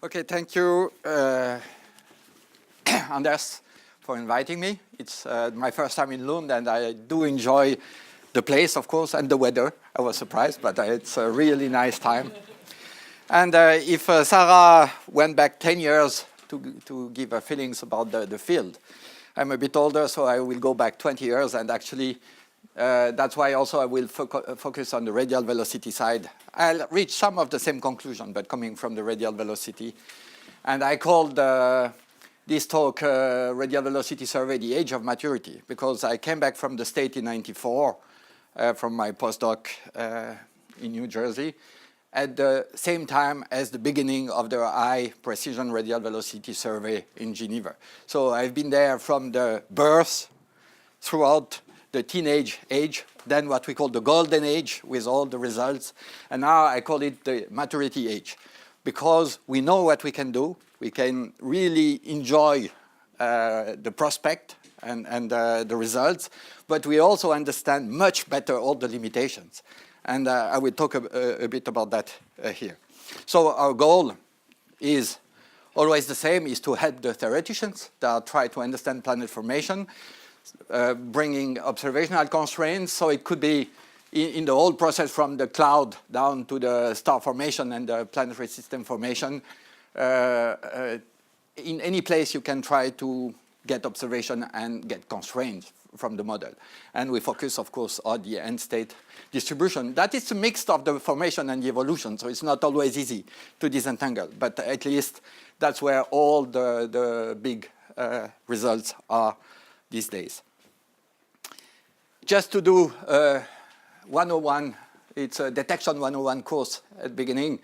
Okay, thank you, Anders, for inviting me. It's my first time in Lund, and I do enjoy the place, of course, and the weather. I was surprised, but it's a really nice time. And if Sarah went back 10 years to give her feelings about the field, I'm a bit older, so I will go back 20 years, and actually that's why also I will focus on the radial velocity side. I'll reach some of the same conclusion, but coming from the radial velocity. And I called this talk Radial Velocity Survey, the Age of Maturity, because I came back from the States in '94 from my postdoc in New Jersey at the same time as the beginning of the high precision radial velocity survey in Geneva. So I've been there from the birth throughout the teenage age, then what we call the golden age with all the results, and now I call it the maturity age, because we know what we can do. We can really enjoy the prospect and the results, but we also understand much better all the limitations. And I will talk a bit about that here. So our goal is always the same, is to help the theoreticians that try to understand planet formation, bringing observational constraints. So it could be in the whole process from the cloud down to the star formation and the planetary system formation. In any place you can try to get observation and get constraints from the model. And we focus, of course, on the end state distribution. That is a mix of the formation and the evolution, so it's not always easy to disentangle. But at least that's where all the big results are these days. Just to do 101, it's a detection 101 course at the beginning.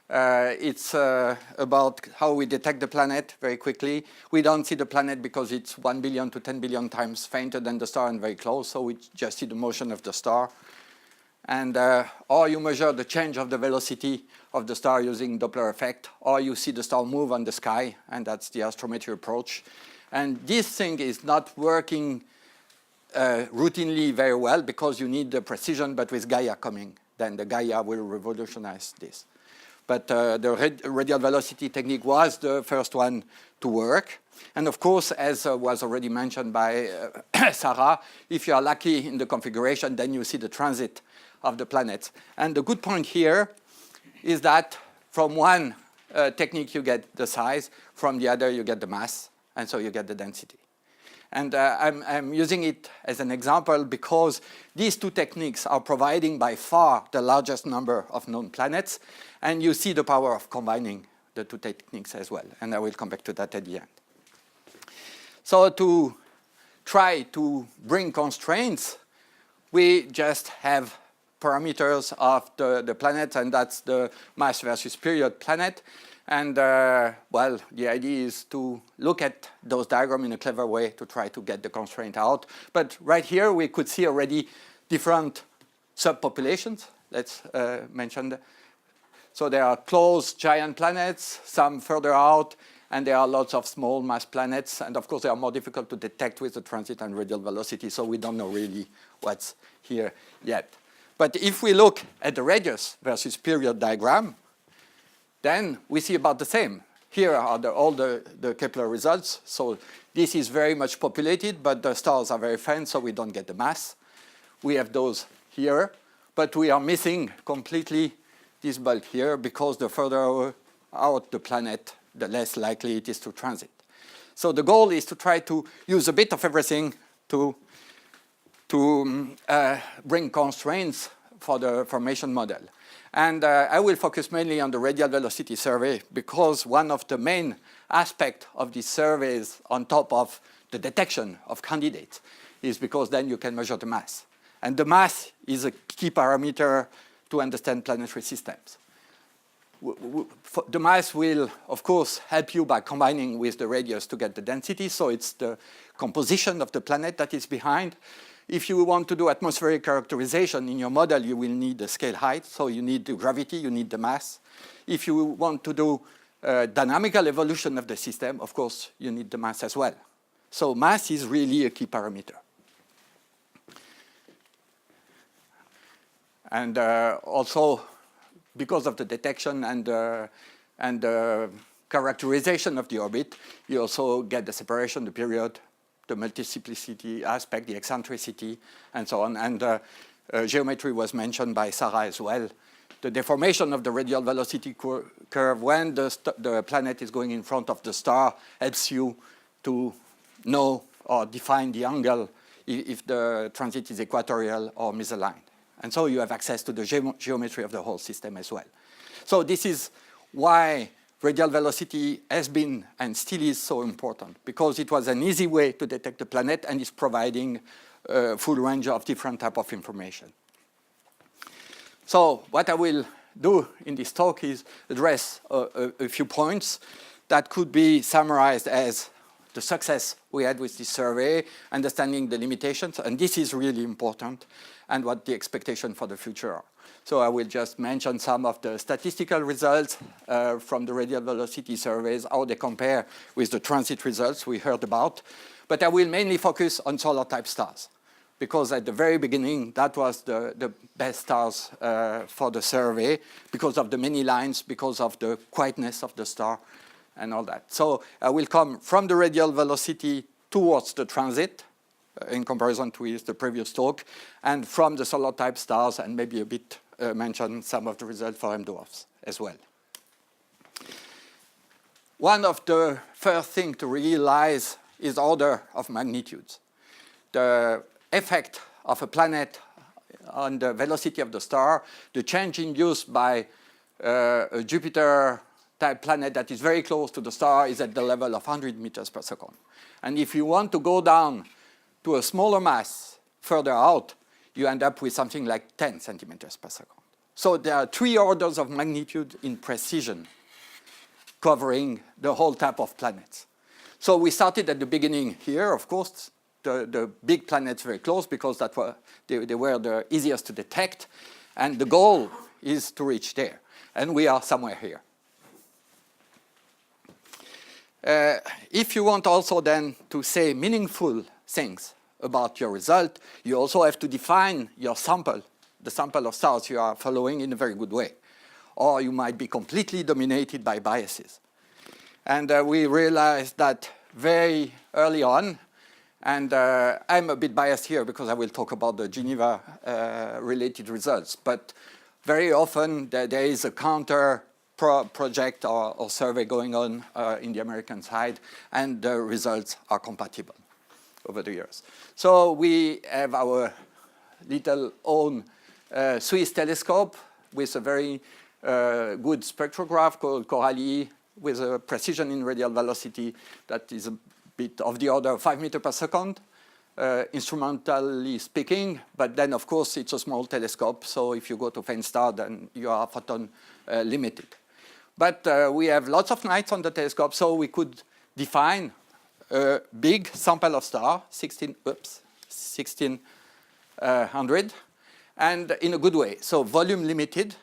It's about how we detect the planet very quickly. We don't see the planet because it's 1 billion to 10 billion times fainter than the star and very close, so we just see the motion of the star. And or you measure the change of the velocity of the star using Doppler effect, or you see the star move on the sky, and that's the astrometry approach. And this thing is not working routinely very well because you need the precision, but with Gaia coming, then the Gaia will revolutionize this. But the radial velocity technique was the first one to work. And of course, as was already mentioned by Sarah, if you are lucky in the configuration, then you see the transit of the planets. And the good point here is that from one technique you get the size, from the other you get the mass, and so you get the density. And I'm using it as an example because these two techniques are providing by far the largest number of known planets, and you see the power of combining the two techniques as well, and I will come back to that at the end. So to try to bring constraints, we just have parameters of the planet, and that's the mass versus period planet. And well, the idea is to look at those diagrams in a clever way to try to get the constraint out. But right here, we could see already different subpopulations. Let's mention that. So there are close giant planets, some further out, and there are lots of small mass planets. And of course, they are more difficult to detect with the transit and radial velocity, so we don't know really what's here yet. But if we look at the radius versus period diagram, then we see about the same. Here are all the Kepler results. So this is very much populated, but the stars are very faint, so we don't get the mass. We have those here, but we are missing completely this bulk here because the further out the planet, the less likely it is to transit. So the goal is to try to use a bit of everything to bring constraints for the formation model. And I will focus mainly on the radial velocity survey because one of the main aspects of these surveys on top of the detection of candidates is because then you can measure the mass. And the mass is a key parameter to understand planetary systems. The mass will, of course, help you by combining with the radius to get the density. So it's the composition of the planet that is behind. If you want to do atmospheric characterization in your model, you will need the scale height. So you need the gravity, you need the mass. If you want to do dynamical evolution of the system, of course, you need the mass as well. So mass is really a key parameter. And also, because of the detection and characterization of the orbit, you also get the separation, the period, the multiplicity aspect, the eccentricity, and so on. And geometry was mentioned by Sarah as well. The deformation of the radial velocity curve when the planet is going in front of the star helps you to know or define the angle if the transit is equatorial or misaligned. And so you have access to the geometry of the whole system as well. So this is why radial velocity has been and still is so important, because it was an easy way to detect the planet and is providing a full range of different type of information. So what I will do in this talk is address a few points that could be summarized as the success we had with this survey, understanding the limitations, and this is really important, and what the expectation for the future are. So I will just mention some of the statistical results from the radial velocity surveys, how they compare with the transit results we heard about. But I will mainly focus on solar-type stars, because at the very beginning, that was the best stars for the survey, because of the many lines, because of the quietness of the star, and all that. So I will come from the radial velocity towards the transit, in comparison with the previous talk, and from the solar-type stars, and maybe a bit mention some of the results for M dwarfs as well. One of the first things to realize is order of magnitudes. The effect of a planet on the velocity of the star, the change induced by a Jupiter-type planet that is very close to the star is at the level of 100 meters per second. And if you want to go down to a smaller mass further out, you end up with something like 10 centimeters per second. So there are 3 orders of magnitude in precision covering the whole type of planets. So we started at the beginning here, of course, the big planets very close, because they were the easiest to detect, and the goal is to reach there, and we are somewhere here. If you want also then to say meaningful things about your result, you also have to define your sample, the sample of stars you are following, in a very good way. Or you might be completely dominated by biases. And we realized that very early on, and I'm a bit biased here because I will talk about the Geneva related results, but very often there is a counter project or survey going on in the American side, and the results are compatible over the years. So we have our little own Swiss telescope with a very good spectrograph called Coralie, with a precision in radial velocity that is a bit of the order of 5 meters per second, instrumentally speaking. But then, of course, it's a small telescope, so if you go to faint star, then you are photon limited. But we have lots of nights on the telescope, so we could define a big sample of star, 1600, and in a good way. So volume limited,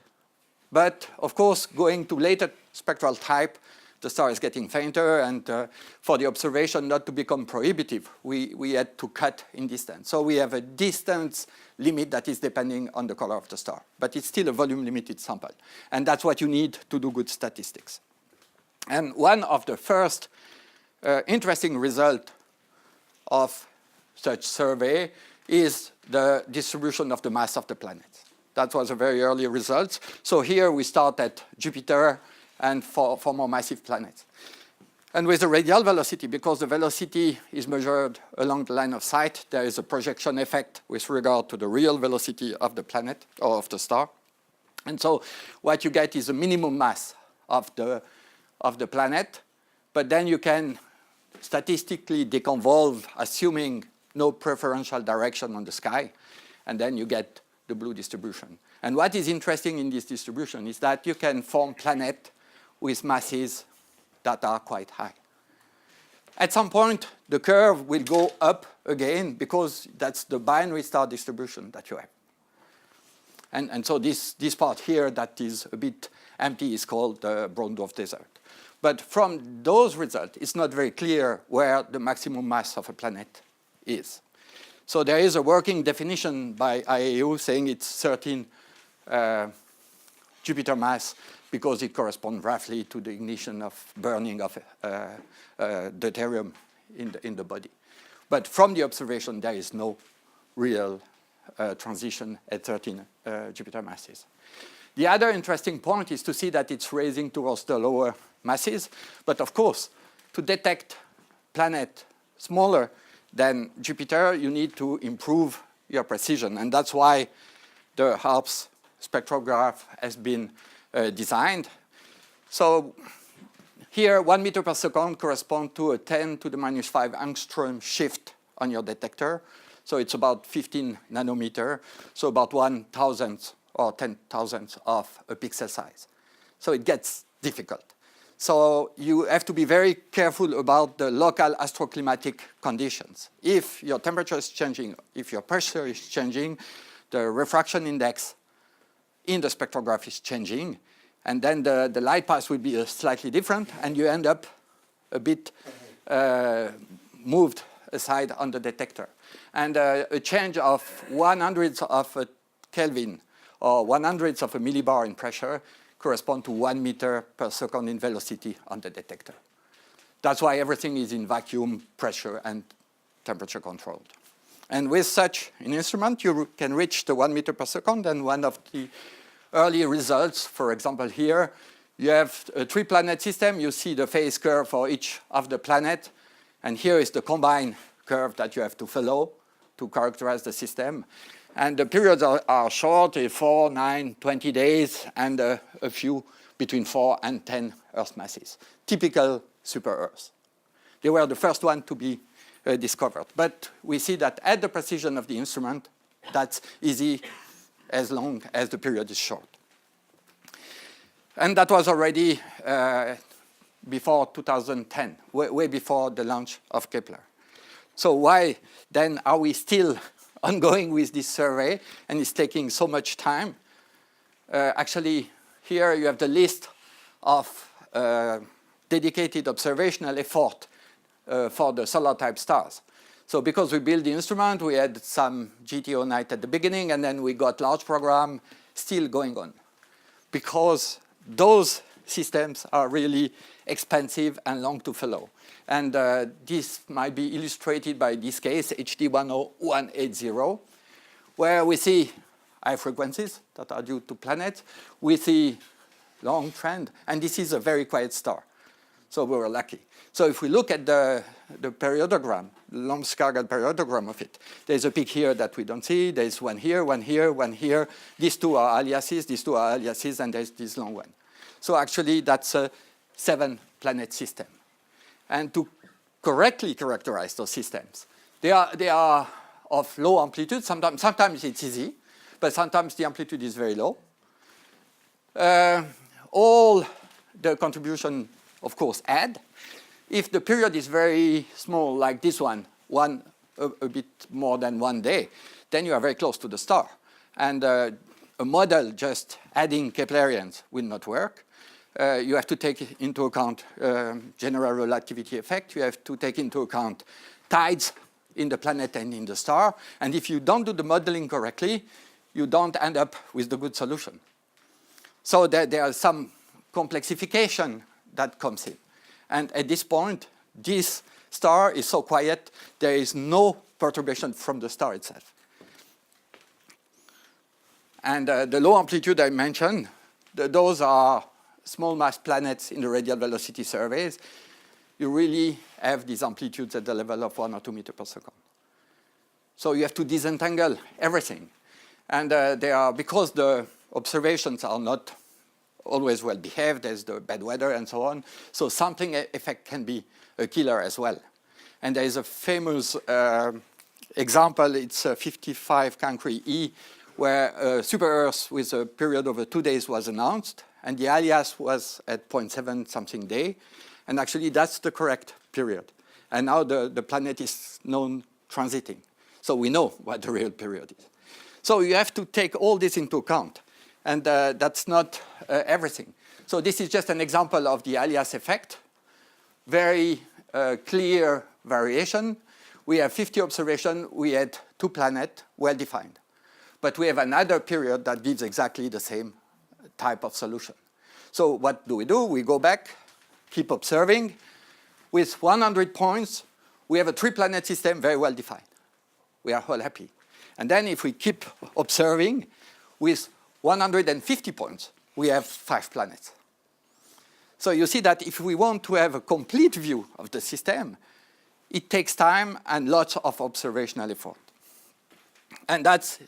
but of course, going to later spectral type, the star is getting fainter, and for the observation not to become prohibitive, we had to cut in distance. So we have a distance limit that is depending on the color of the star, but it's still a volume limited sample. And that's what you need to do good statistics. And one of the first interesting result of such survey is the distribution of the mass of the planets. That was a very early result. So here we start at Jupiter and for more massive planets. And with the radial velocity, because the velocity is measured along the line of sight, there is a projection effect with regard to the real velocity of the planet or of the star. And so what you get is a minimum mass of the planet, but then you can statistically deconvolve, assuming no preferential direction on the sky, and then you get the blue distribution. And what is interesting in this distribution is that you can form planets with masses that are quite high. At some point, the curve will go up again, because that's the binary star distribution that you have. And so this part here that is a bit empty is called the brown dwarf desert. But from those results, it's not very clear where the maximum mass of a planet is. So there is a working definition by IAU saying it's 13 Jupiter mass because it corresponds roughly to the ignition of burning of deuterium in the body. But from the observation, there is no real transition at 13 Jupiter masses. The other interesting point is to see that it's raising towards the lower masses. But of course, to detect planet smaller than Jupiter, you need to improve your precision. And that's why the HARPS spectrograph has been designed. So here, 1 meter per second corresponds to a 10 to the minus 5 angstrom shift on your detector. So it's about 15 nanometer, so about 1,000th or 10,000th of a pixel size. So it gets difficult. So you have to be very careful about the local astroclimatic conditions. If your temperature is changing, if your pressure is changing, the refraction index in the spectrograph is changing, and then the light path will be slightly different, and you end up a bit moved aside on the detector. And a change of 1/100th of a Kelvin or 1/100th of a millibar in pressure correspond to 1 meter per second in velocity on the detector. That's why everything is in vacuum, pressure, and temperature controlled. And with such an instrument, you can reach the 1 meter per second. And one of the early results, for example, here, you have a 3-planet system. You see the phase curve for each of the planet. And here is the combined curve that you have to follow to characterize the system. And the periods are short, 4, 9, 20 days, and a few between 4 and 10 Earth masses. Typical super-Earths. They were the first one to be discovered. But we see that at the precision of the instrument, that's easy as long as the period is short. And that was already before 2010, way before the launch of Kepler. So why then are we still ongoing with this survey and it's taking so much time? Actually, here you have the list of dedicated observational effort for the solar-type stars. So because we built the instrument, we had some GTO night at the beginning, and then we got large program still going on. Because those systems are really expensive and long to follow. And this might be illustrated by this case, HD 10180, where we see high frequencies that are due to planets. We see long trend, and this is a very quiet star. So we were lucky. So if we look at the periodogram, the Lomskargad periodogram of it, there's a peak here that we don't see. There's one here, one here, one here. These two are aliases, these two are aliases, and there's this long one. So actually, that's a 7-planet system. And to correctly characterize those systems, they are of low amplitude. Sometimes it's easy, but sometimes the amplitude is very low. All the contribution, of course, add. If the period is very small, like this one, a bit more than 1 day, then you are very close to the star. And a model just adding Keplerians will not work. You have to take into account general relativity effect. You have to take into account tides in the planet and in the star. And if you don't do the modeling correctly, you don't end up with the good solution. So there are some complexification that comes in. And at this point, this star is so quiet, there is no perturbation from the star itself. And the low amplitude I mentioned, those are small mass planets in the radial velocity surveys. You really have these amplitudes at the level of 1 or 2 meters per second. So you have to disentangle everything. And because the observations are not always well behaved, there's the bad weather and so on. So sampling effect can be a killer as well. And there is a famous example, it's 55 Cancri E, where a super-Earth with a period over 2 days was announced, and the alias was at 0.7 something day. And actually, that's the correct period. And now the planet is known transiting. So we know what the real period is. So you have to take all this into account. And that's not everything. So this is just an example of the alias effect. Very clear variation. We have 50 observations. We had 2 planets, well defined. But we have another period that gives exactly the same type of solution. So what do? We go back, keep observing. With 100 points, we have a 3-planet system very well defined. We are all happy. And then if we keep observing, with 150 points, we have 5 planets. So you see that if we want to have a complete view of the system, it takes time and lots of observational effort. And that's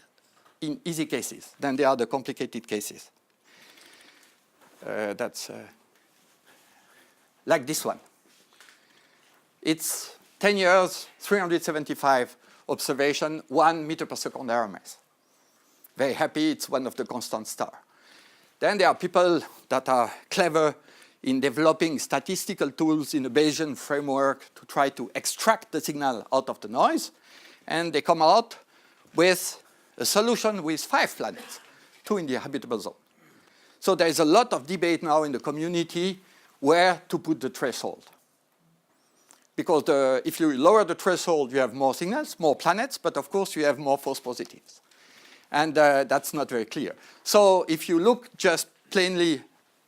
in easy cases. Then there are the complicated cases. That's like this one. It's 10 years, 375 observation, 1 meter per second RMS. Very happy, it's one of the constant stars. Then there are people that are clever in developing statistical tools in a Bayesian framework to try to extract the signal out of the noise. And they come out with a solution with 5 planets, 2 in the habitable zone. So there is a lot of debate now in the community where to put the threshold. Because if you lower the threshold, you have more signals, more planets, but of course you have more false positives. And that's not very clear. So if you look just plainly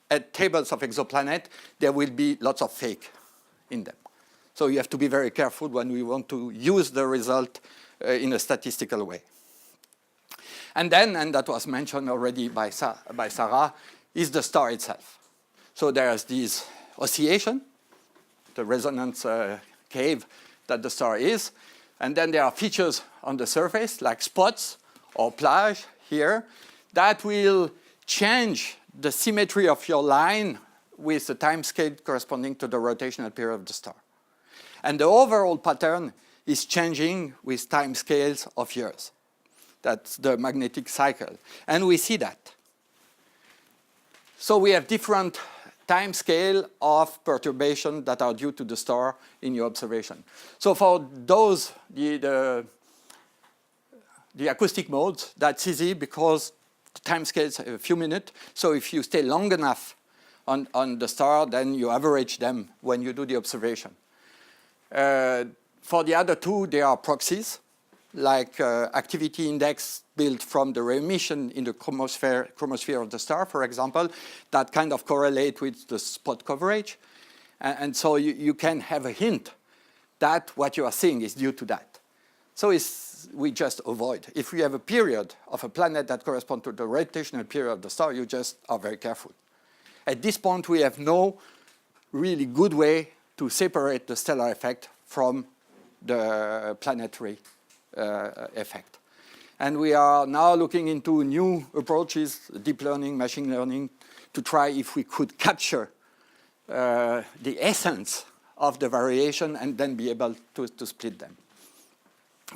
at tables of exoplanet, there will be lots of fake in them. So you have to be very careful when we want to use the result in a statistical way. And then, and that was mentioned already by Sarah, is the star itself. So there's this oscillation, the resonance cave that the star is. And then there are features on the surface, like spots or plage here, that will change the symmetry of your line with the time scale corresponding to the rotational period of the star. And the overall pattern is changing with time scales of years. That's the magnetic cycle. And we see that. So we have different time scale of perturbation that are due to the star in your observation. So for those, the acoustic modes, that's easy because the time scale is a few minutes. So if you stay long enough on the star, then you average them when you do the observation. For the other two, there are proxies, like activity index built from the re-emission in the chromosphere of the star, for example, that kind of correlate with the spot coverage. And so you can have a hint that what you are seeing is due to that. So we just avoid. If we have a period of a planet that corresponds to the rotational period of the star, you just are very careful. At this point, we have no really good way to separate the stellar effect from the planetary effect. And we are now looking into new approaches, deep learning, machine learning, to try if we could capture the essence of the variation and then be able to split them.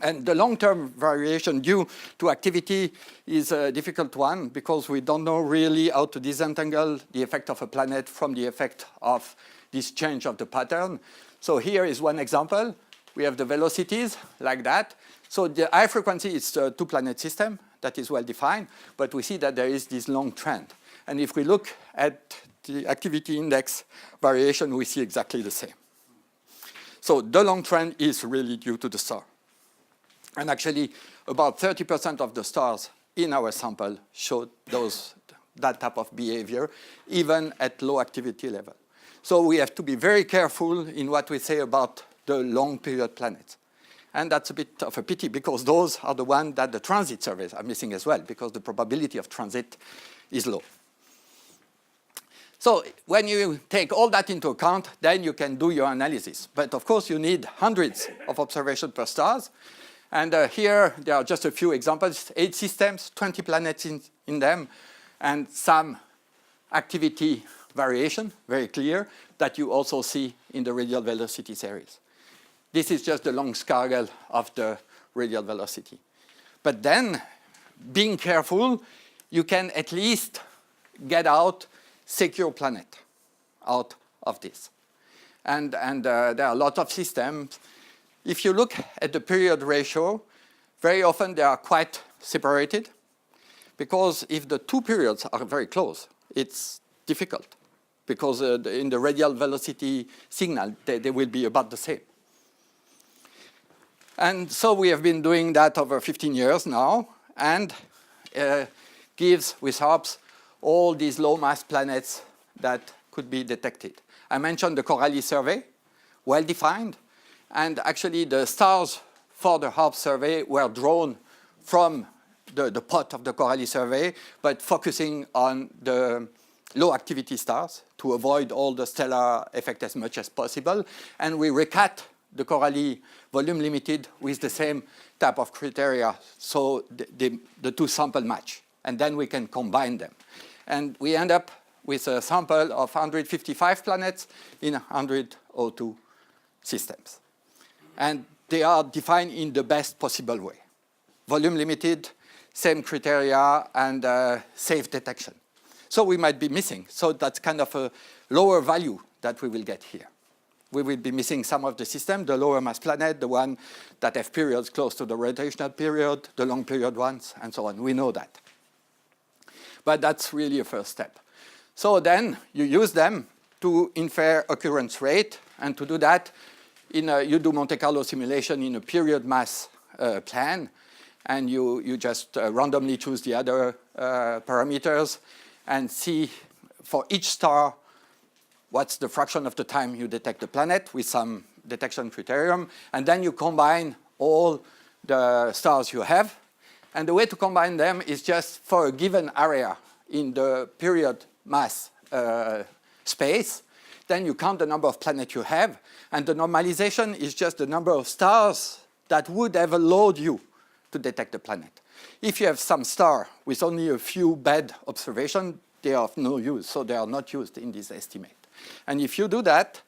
And the long-term variation due to activity is a difficult one because we don't know really how to disentangle the effect of a planet from the effect of this change of the pattern. So here is one example. We have the velocities like that. So the high frequency is a 2-planet system that is well defined, but we see that there is this long trend. And if we look at the activity index variation, we see exactly the same. So the long trend is really due to the star. And actually, about 30% of the stars in our sample showed that type of behavior, even at low activity level. So we have to be very careful in what we say about the long period planets. And that's a bit of a pity because those are the ones that the transit surveys are missing as well because the probability of transit is low. So when you take all that into account, then you can do your analysis. But of course, you need hundreds of observations per stars. And here, there are just a few examples, 8 systems, 20 planets in them, and some activity variation, very clear, that you also see in the radial velocity series. This is just the long scargle of the radial velocity. But then, being careful, you can at least get out secure planet out of this. And there are a lot of systems. If you look at the period ratio, very often they are quite separated because if the 2 periods are very close, it's difficult because in the radial velocity signal, they will be about the same. And so we have been doing that over 15 years now and gives with HARPS all these low-mass planets that could be detected. I mentioned the Coralie survey, well-defined, and actually the stars for the HARPS survey were drawn from the pot of the Coralie survey, but focusing on the low-activity stars to avoid all the stellar effect as much as possible. And we recut the Coralie volume limited with the same type of criteria, so the two sample match. And then we can combine them. And we end up with a sample of 155 planets in 102 systems. And they are defined in the best possible way. Volume limited, same criteria, and safe detection. So we might be missing. So that's kind of a lower value that we will get here. We will be missing some of the system, the lower mass planet, the one that have periods close to the rotational period, the long period ones, and so on. We know that. But that's really a first step. So then you use them to infer occurrence rate, and to do that, you do Monte Carlo simulation in a period mass plan, and you just randomly choose the other parameters and see for each star what's the fraction of the time you detect the planet with some detection criterion, and then you combine all the stars you have. And the way to combine them is just for a given area in the period mass space, then you count the number of planets you have, and the normalization is just the number of stars that would have allowed you to detect the planet. If you have some star with only a few bad observations, they are of no use, so they are not used in this estimate. And if you do that,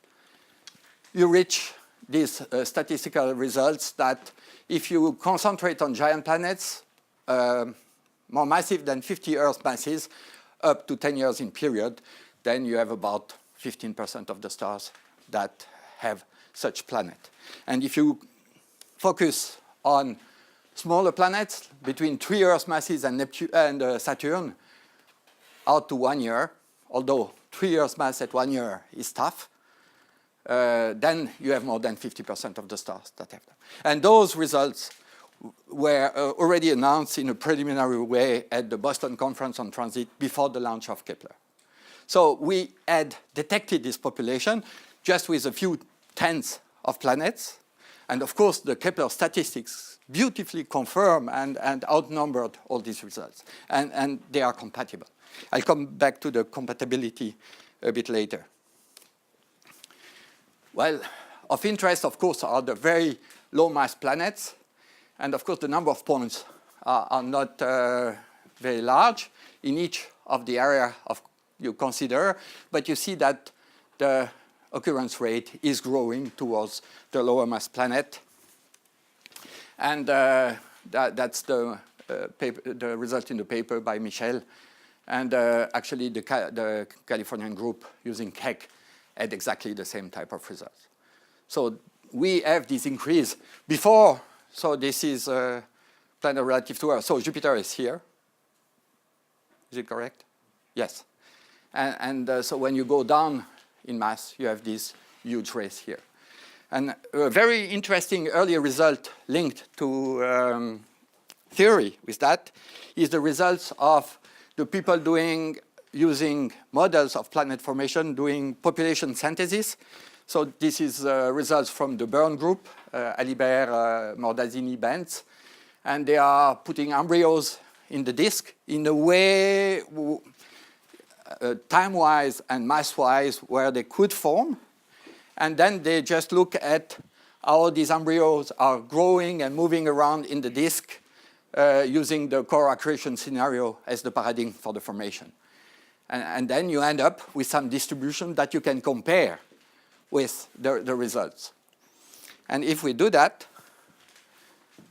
you reach these statistical results that if you concentrate on giant planets, more massive than 50 Earth masses, up to 10 years in period, then you have about 15% of the stars that have such planet. And if you focus on smaller planets between 3 Earth masses and Neptune and Saturn, out to 1 year, although 3 Earth mass at 1 year is tough, then you have more than 50% of the stars that have them. And those results were already announced in a preliminary way at the Boston Conference on Transit before the launch of Kepler. So we had detected this population just with a few tens of planets. And of course, the Kepler statistics beautifully confirm and outnumbered all these results. And they are compatible. I'll come back to the compatibility a bit later. Well, of interest, of course, are the very low mass planets. And of course, the number of points are not very large in each of the area you consider. But you see that the occurrence rate is growing towards the lower mass planet. And that's the result in the paper by Michel. And actually, the Californian group using Keck had exactly the same type of results. So we have this increase before. So this is planet relative to Earth. So Jupiter is here. Is it correct? Yes. And so when you go down in mass, you have this huge race here. And a very interesting earlier result linked to theory with that is the results of the people using models of planet formation, doing population synthesis. So this is results from the Byrne group, Alibert, Mordazzini, Benz. And they are putting embryos in the disk in a way, time-wise and mass-wise, where they could form. And then they just look at how these embryos are growing and moving around in the disk using the core accretion scenario as the paradigm for the formation. And then you end up with some distribution that you can compare with the results. And if we do that,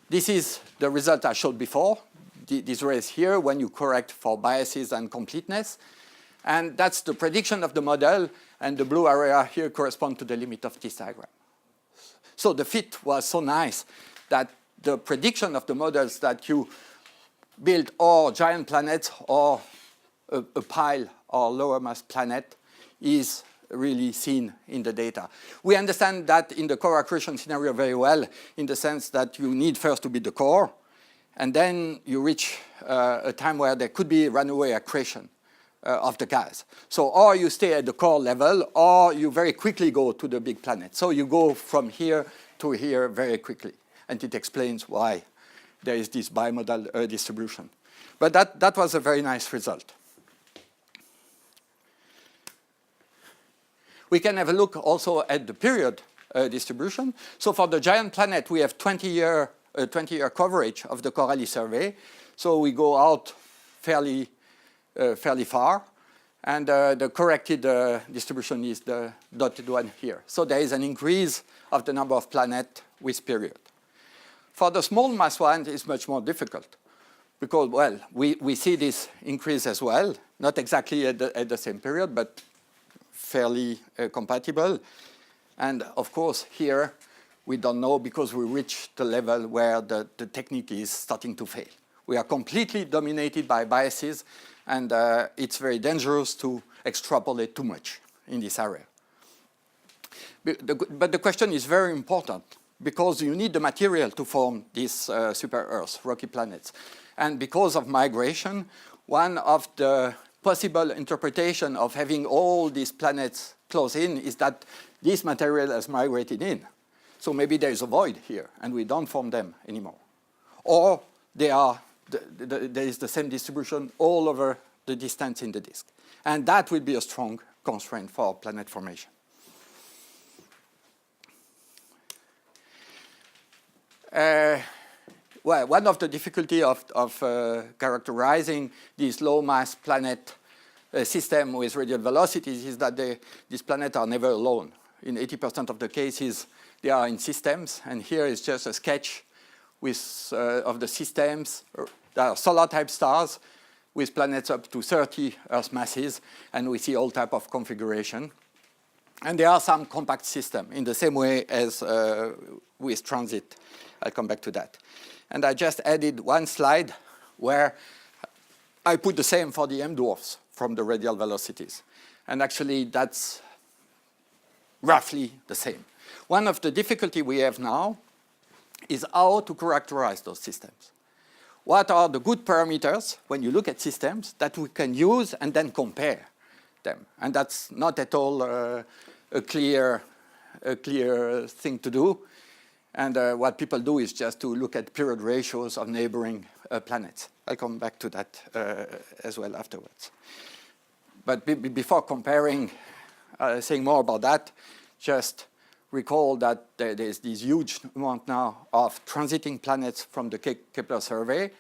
this is the result I showed before, this race here, when you correct for biases and completeness. And that's the prediction of the model, and the blue area here corresponds to the limit of this diagram. So the fit was so nice that the prediction of the models that you build or giant planets or a pile or lower mass planet is really seen in the data. We understand that in the core accretion scenario very well, in the sense that you need first to be the core, and then you reach a time where there could be runaway accretion of the gas. So or you stay at the core level, or you very quickly go to the big planet. So you go from here to here very quickly. And it explains why there is this bimodal distribution. But that was a very nice result. We can have a look also at the period distribution. So for the giant planet, we have 20-year coverage of the Corelli survey. So we go out fairly far. And the corrected distribution is the dotted one here. So there is an increase of the number of planets with period. For the small mass one, it's much more difficult. Because, well, we see this increase as well. Not exactly at the same period, but fairly compatible. And of course, here, we don't know because we reach the level where the technique is starting to fail. We are completely dominated by biases, and it's very dangerous to extrapolate too much in this area. But the question is very important, because you need the material to form these super-Earths, rocky planets. And because of migration, one of the possible interpretation of having all these planets close in is that this material has migrated in. So maybe there is a void here, and we don't form them anymore. Or there is the same distribution all over the distance in the disk. And that will be a strong constraint for planet formation. Well, one of the difficulties of characterizing this low-mass planet system with radial velocities is that these planets are never alone. In 80% of the cases, they are in systems, and here is just a sketch of the systems. There are solar-type stars with planets up to 30 Earth masses, and we see all type of configuration. And there are some compact systems in the same way as with transit. I'll come back to that. And I just added one slide where I put the same for the M dwarfs from the radial velocities. And actually, that's roughly the same. One of the difficulty we have now is how to characterize those systems. What are the good parameters when you look at systems that we can use and then compare them? And that's not at all a clear thing to do. And what people do is just to look at period ratios of neighboring planets. I'll come back to that as well afterwards. But before comparing, saying more about that, just recall that there's this huge amount now of transiting planets from the Kepler survey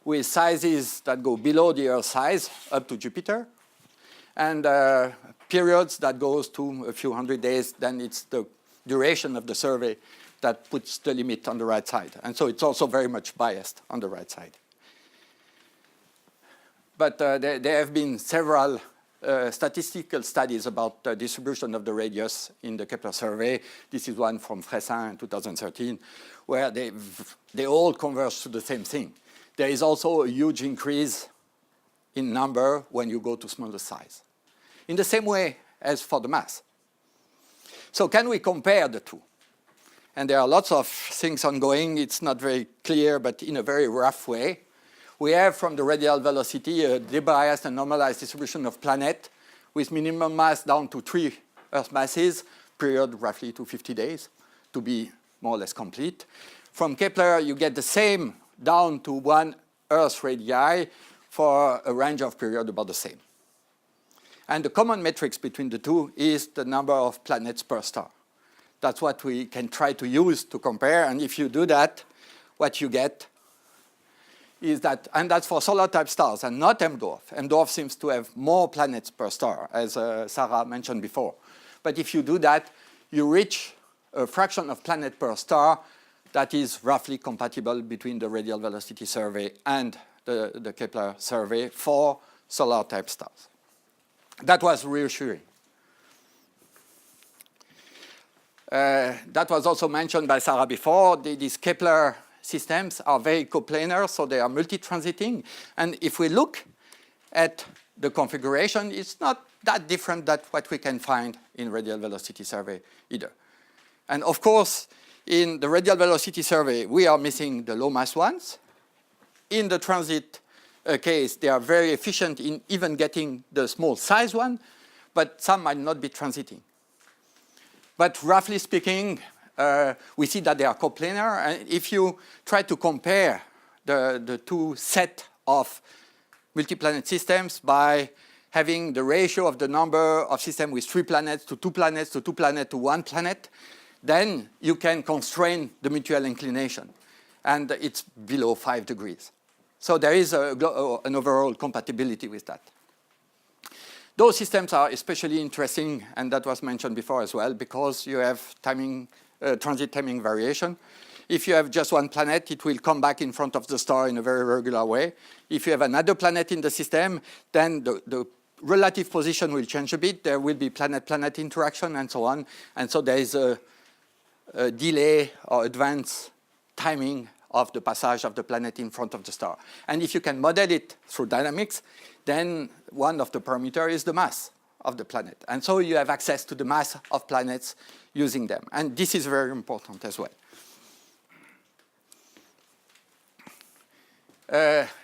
with sizes that go below the Earth size up to Jupiter, and periods that goes to a few hundred days. Then it's the duration of the survey that puts the limit on the right side. And so it's also very much biased on the right side. But there have been several statistical studies about the distribution of the radius in the Kepler survey. This is one from Fressin in 2013, where they all converge to the same thing. There is also a huge increase in number when you go to smaller size, in the same way as for the mass. So can we compare the two? And there are lots of things ongoing. It's not very clear, but in a very rough way. We have from the radial velocity a debiased and normalized distribution of planet with minimum mass down to 3 Earth masses, period roughly to 50 days to be more or less complete. From Kepler, you get the same down to 1 Earth radii for a range of period about the same. And the common matrix between the two is the number of planets per star. That's what we can try to use to compare. And if you do that, what you get is that, and that's for solar-type stars and not M-dwarf. M-dwarf seems to have more planets per star, as Sarah mentioned before. But if you do that, you reach a fraction of planet per star that is roughly compatible between the radial velocity survey and the Kepler survey for solar-type stars. That was reassuring. That was also mentioned by Sarah before. These Kepler systems are very coplanar, so they are multi-transiting. And if we look at the configuration, it's not that different than what we can find in radial velocity survey either. And of course, in the radial velocity survey, we are missing the low mass ones. In the transit case, they are very efficient in even getting the small size one, but some might not be transiting. But roughly speaking, we see that they are coplanar, and if you try to compare the two set of multi-planet systems by having the ratio of the number of systems with 3 planets to 2 planets to 2 planets to 1 planet, then you can constrain the mutual inclination. And it's below 5 degrees. So there is an overall compatibility with that. Those systems are especially interesting, and that was mentioned before as well, because you have timing, transit timing variation. If you have just one planet, it will come back in front of the star in a very regular way. If you have another planet in the system, then the relative position will change a bit. There will be planet-planet interaction and so on. And so there is a delay or advance timing of the passage of the planet in front of the star. And if you can model it through dynamics, then one of the parameters is the mass of the planet. And so you have access to the mass of planets using them. And this is very important as well.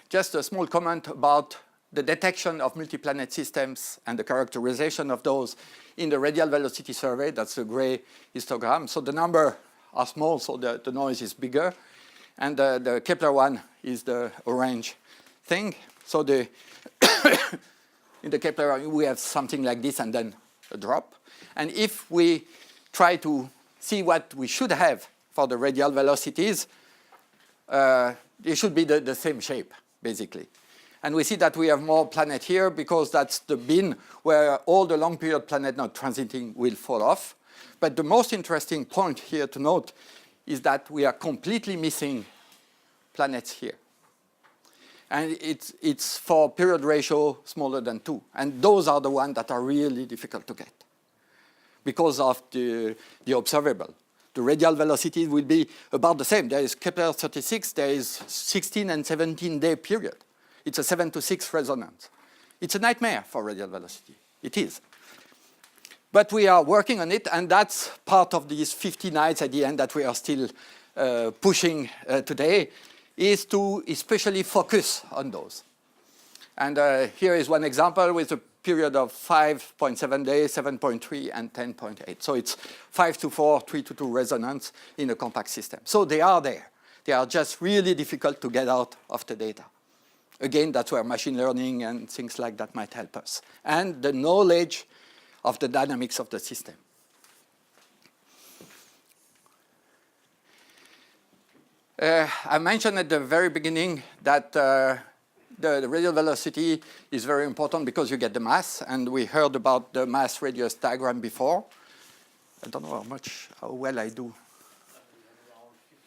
Just a small comment about the detection of multi-planet systems and the characterization of those in the radial velocity survey. That's a gray histogram. So the numbers are small, so the noise is bigger. And the Kepler one is the orange thing. So in the Kepler one, we have something like this and then a drop. And if we try to see what we should have for the radial velocities, it should be the same shape, basically. And we see that we have more planet here because that's the bin where all the long period planet not transiting will fall off. But the most interesting point here to note is that we are completely missing planets here. And it's for period ratio smaller than 2. And those are the ones that are really difficult to get because of the observable. The radial velocity will be about the same. There is Kepler 36, there is 16 and 17-day period. It's a 7 to 6 resonance. It's a nightmare for radial velocity. It is. But we are working on it, and that's part of these 50 nights at the end that we are still pushing today, is to especially focus on those. And here is one example with a period of 5.7 days, 7.3, and 10.8. So it's 5 to 4, 3 to 2 resonance in a compact system. So they are there. They are just really difficult to get out of the data. Again, that's where machine learning and things like that might help us. And the knowledge of the dynamics of the system. I mentioned at the very beginning that the radial velocity is very important because you get the mass, and we heard about the mass radius diagram before. I don't know how well I do. Around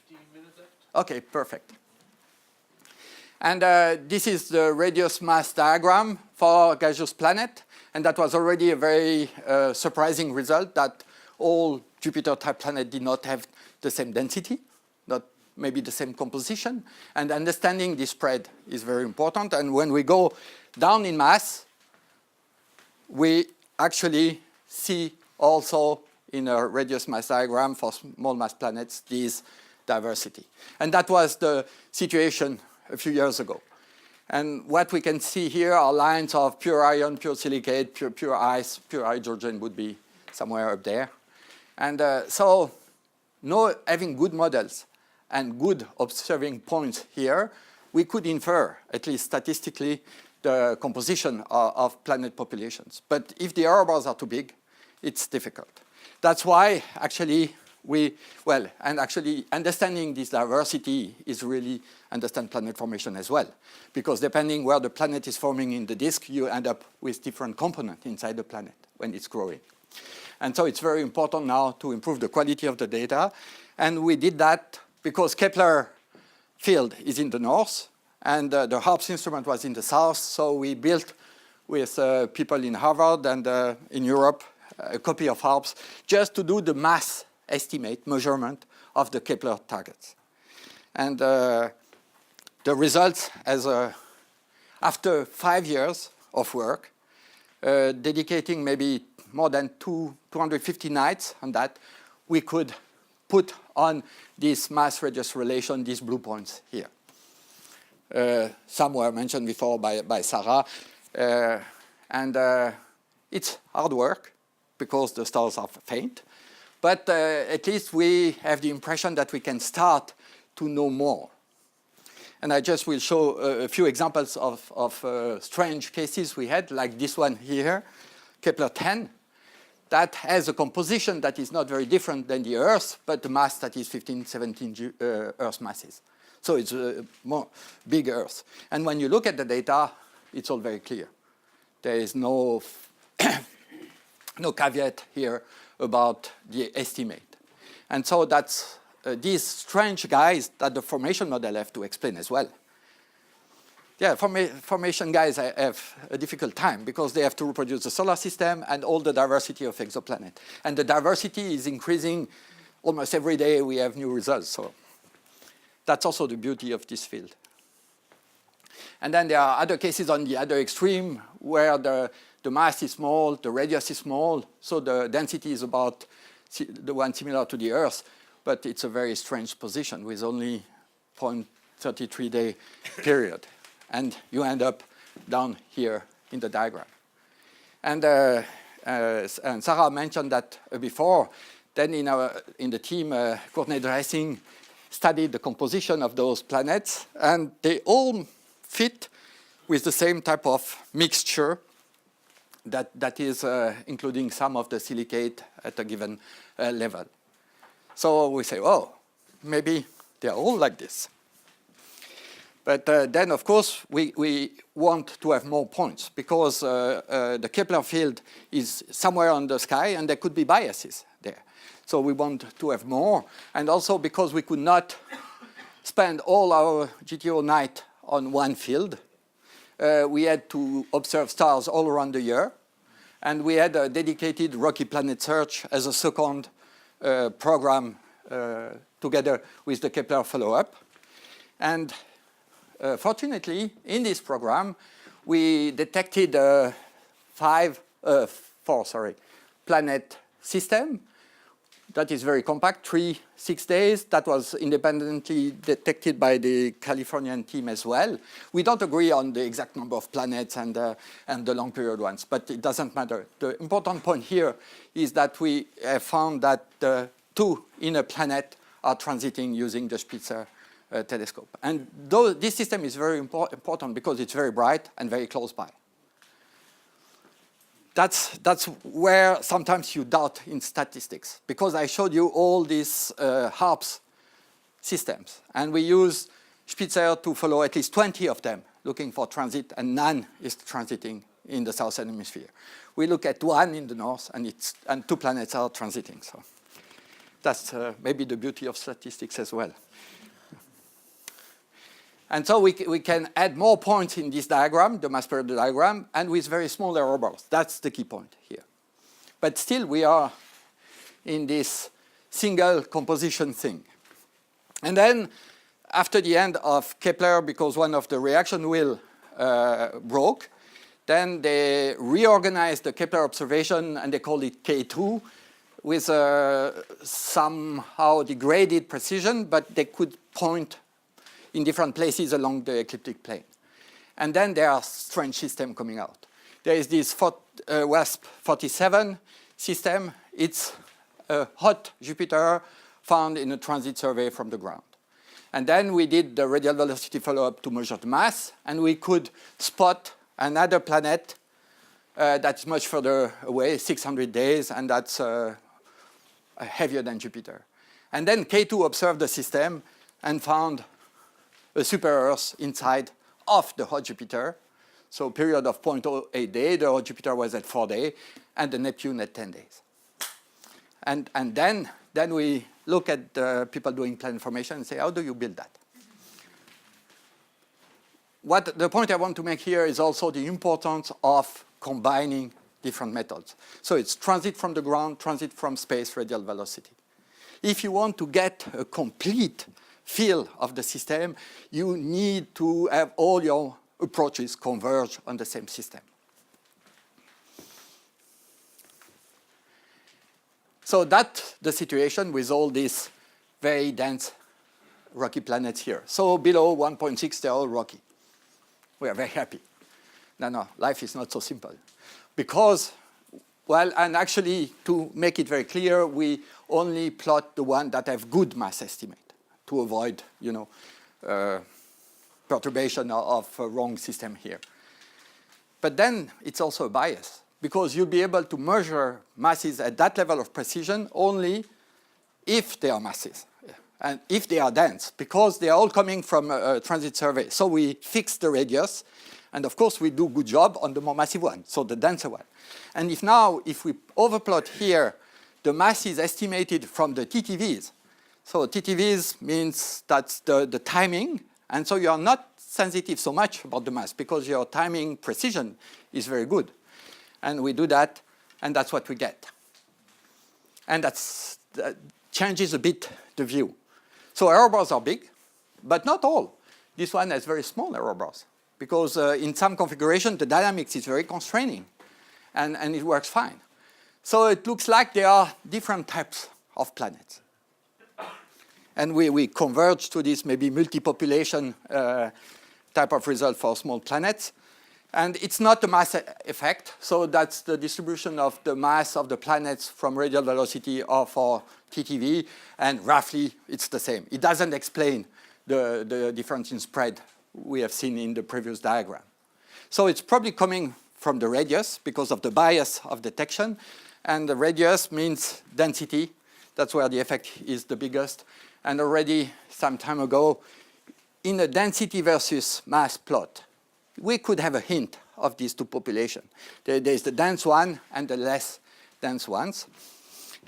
15 minutes left. Okay, perfect. And this is the radius mass diagram for gaseous planet, and that was already a very surprising result that all Jupiter-type planets did not have the same density, not maybe the same composition, and understanding this spread is very important. And when we go down in mass, we actually see also in a radius mass diagram for small mass planets this diversity. And that was the situation a few years ago. And what we can see here are lines of pure iron, pure silicate, pure ice, pure hydrogen would be somewhere up there. And so having good models and good observing points here, we could infer, at least statistically, the composition of planet populations. But if the error bars are too big, it's difficult. That's why actually actually understanding this diversity is really understand planet formation as well. Because depending where the planet is forming in the disk, you end up with different components inside the planet when it's growing. And so it's very important now to improve the quality of the data. And we did that because Kepler field is in the north, and the HARPS instrument was in the south. So we built with people in Harvard and in Europe a copy of HARPS just to do the mass estimate measurement of the Kepler targets. And the results, after 5 years of work, dedicating maybe more than 250 nights on that, we could put on this mass radius relation, these blue points here. Some were mentioned before by Sarah. And it's hard work because the stars are faint. But at least we have the impression that we can start to know more. And I just will show a few examples of strange cases we had, like this one here, Kepler-10, that has a composition that is not very different than the Earth, but the mass that is 15, 17 Earth masses. So it's a more big Earth. And when you look at the data, it's all very clear. There is no, no caveat here about the estimate. And so that's these strange guys that the formation model have to explain as well. Yeah, formation guys have a difficult time because they have to reproduce the solar system and all the diversity of exoplanets. And the diversity is increasing almost every day. We have new results. So that's also the beauty of this field. And then there are other cases on the other extreme where the mass is small, the radius is small, so the density is about the one similar to the Earth, but it's a very strange position with only 0.33 day period. And you end up down here in the diagram. And Sarah mentioned that before. Then in the team, Courtney Dressing studied the composition of those planets, and they all fit with the same type of mixture that is including some of the silicate at a given level. So we say, oh, maybe they're all like this. But then, of course, we want to have more points because the Kepler field is somewhere on the sky and there could be biases there. So we want to have more. And also because we could not spend all our GTO night on one field, we had to observe stars all around the year. And we had a dedicated Rocky Planet Search as a second program together with the Kepler follow-up. And fortunately, in this program, we detected four planet system that is very compact, 6 days. That was independently detected by the Californian team as well. We don't agree on the exact number of planets and the long period ones, but it doesn't matter. The important point here is that we have found that the two inner planets are transiting using the Spitzer telescope. And this system is very important because it's very bright and very close by. That's where sometimes you doubt in statistics, because I showed you all these HARPS systems, and we use Spitzer to follow at least 20 of them, looking for transit, and none is transiting in the southern hemisphere. We look at one in the north, and two planets are transiting. So that's maybe the beauty of statistics as well. And so we can add more points in this diagram, the mass period diagram, and with very small error bars. That's the key point here. But still, we are in this single composition thing. And then, after the end of Kepler, because one of the reaction wheel broke, then they reorganized the Kepler observation, and they called it K2, with somehow degraded precision, but they could point in different places along the ecliptic plane. And then there are strange systems coming out. There is this WASP-47 system. It's a hot Jupiter found in a transit survey from the ground. And then we did the radial velocity follow-up to measure the mass, and we could spot another planet that's much further away, 600 days, and that's heavier than Jupiter. And then K2 observed the system and found a super-Earth inside of the hot Jupiter. So period of 0.08 day, the hot Jupiter was at 4 days, and the Neptune at 10 days. And then we look at the people doing planet formation and say, how do you build that? The point I want to make here is also the importance of combining different methods. So it's transit from the ground, transit from space, radial velocity. If you want to get a complete feel of the system, you need to have all your approaches converge on the same system. So that's the situation with all these very dense rocky planets here. So below 1.6, they're all rocky. We are very happy. No, life is not so simple. Because, well, and actually, to make it very clear, we only plot the one that have good mass estimate to avoid, perturbation of a wrong system here. But then it's also a bias, because you'll be able to measure masses at that level of precision only if they are masses, and if they are dense, because they are all coming from a transit survey. So we fix the radius, and of course we do good job on the more massive one, so the denser one. And if we overplot here the masses estimated from the TTVs, so TTVs means that's the timing, and so you are not sensitive so much about the mass because your timing precision is very good. And we do that, and that's what we get. And that changes a bit the view. So error bars are big, but not all. This one has very small error bars because in some configuration, the dynamics is very constraining, and it works fine. So it looks like there are different types of planets. And we converge to this maybe multi-population type of result for small planets. And it's not a mass effect, so that's the distribution of the mass of the planets from radial velocity or for TTV, and roughly it's the same. It doesn't explain the difference in spread we have seen in the previous diagram. So it's probably coming from the radius because of the bias of detection, and the radius means density. That's where the effect is the biggest. And already some time ago, in a density versus mass plot, we could have a hint of these two populations. There's the dense one and the less dense ones.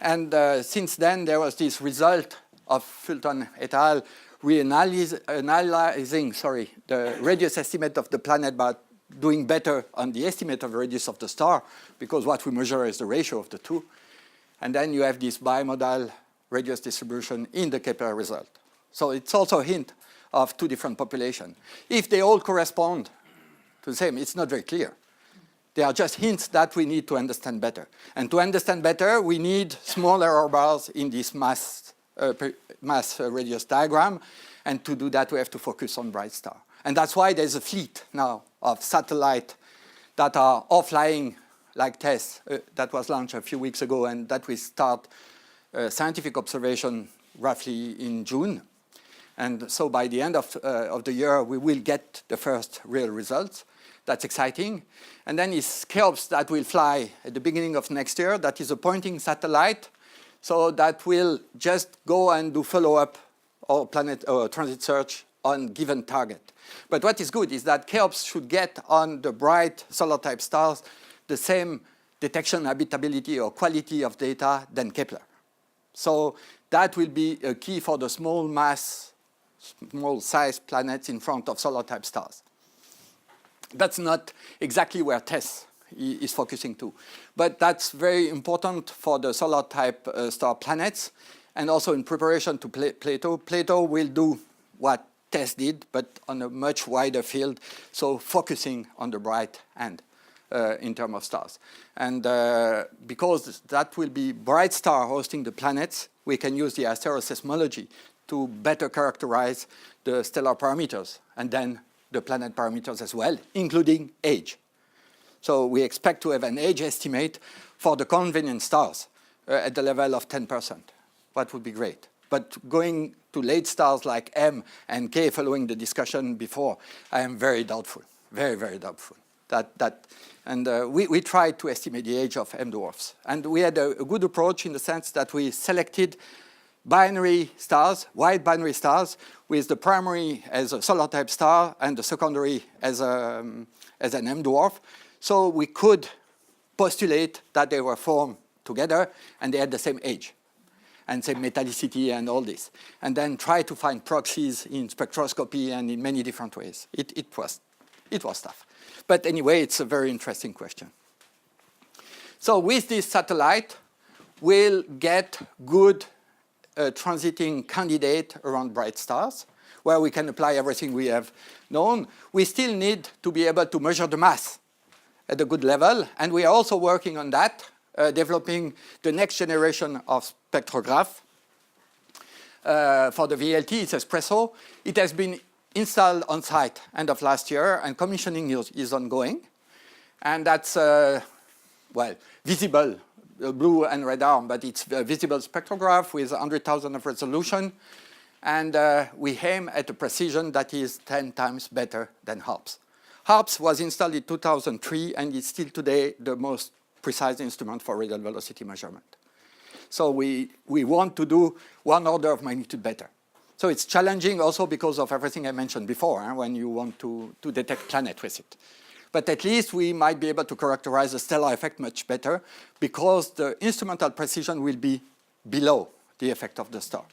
And since then, there was this result of Fulton et al. Analyzing the radius estimate of the planet, but doing better on the estimate of the radius of the star, because what we measure is the ratio of the two. And then you have this bimodal radius distribution in the Kepler result. So it's also a hint of two different populations. If they all correspond to the same, it's not very clear. They are just hints that we need to understand better. And to understand better, we need small error bars in this mass radius diagram. And to do that, we have to focus on bright star. And that's why there's a fleet now of satellites that are all flying like TESS that was launched a few weeks ago, and that we start scientific observation roughly in June. And so by the end of the year, we will get the first real results. That's exciting. And then it's CHEOPS that will fly at the beginning of next year. That is a pointing satellite. So that will just go and do follow-up or planet or transit search on given target. But what is good is that CHEOPS should get on the bright solar-type stars the same detection habitability or quality of data than Kepler. So that will be a key for the small size planets in front of solar-type stars. That's not exactly where TESS is focusing to. But that's very important for the solar-type star planets, and also in preparation to PLATO. PLATO will do what TESS did, but on a much wider field, so focusing on the bright end in terms of stars. And because that will be bright star hosting the planets, we can use the asteroseismology to better characterize the stellar parameters, and then the planet parameters as well, including age. So we expect to have an age estimate for the convenient stars at the level of 10%. That would be great. But going to late stars like M and K, following the discussion before, I am very doubtful, very, very doubtful. We tried to estimate the age of M dwarfs. And we had a good approach in the sense that we selected binary stars, wide binary stars, with the primary as a solar-type star and the secondary as an M dwarf. So we could postulate that they were formed together and they had the same age and same metallicity and all this. And then try to find proxies in spectroscopy and in many different ways. It was tough. But anyway, it's a very interesting question. So with this satellite, we'll get good transiting candidate around bright stars, where we can apply everything we have known. We still need to be able to measure the mass at a good level, and we are also working on that, developing the next generation of spectrograph. for the VLT, it's Espresso. It has been installed on site end of last year, and commissioning is ongoing. And that's, well, visible, blue and red arm, but it's a visible spectrograph with 100,000 of resolution. And we aim at a precision that is 10 times better than HARPS. HARPS was installed in 2003 and is still today the most precise instrument for radial velocity measurement. So we want to do one order of magnitude better. So it's challenging also because of everything I mentioned before, when you want to detect planet with it. But at least we might be able to characterize the stellar effect much better because the instrumental precision will be below the effect of the star.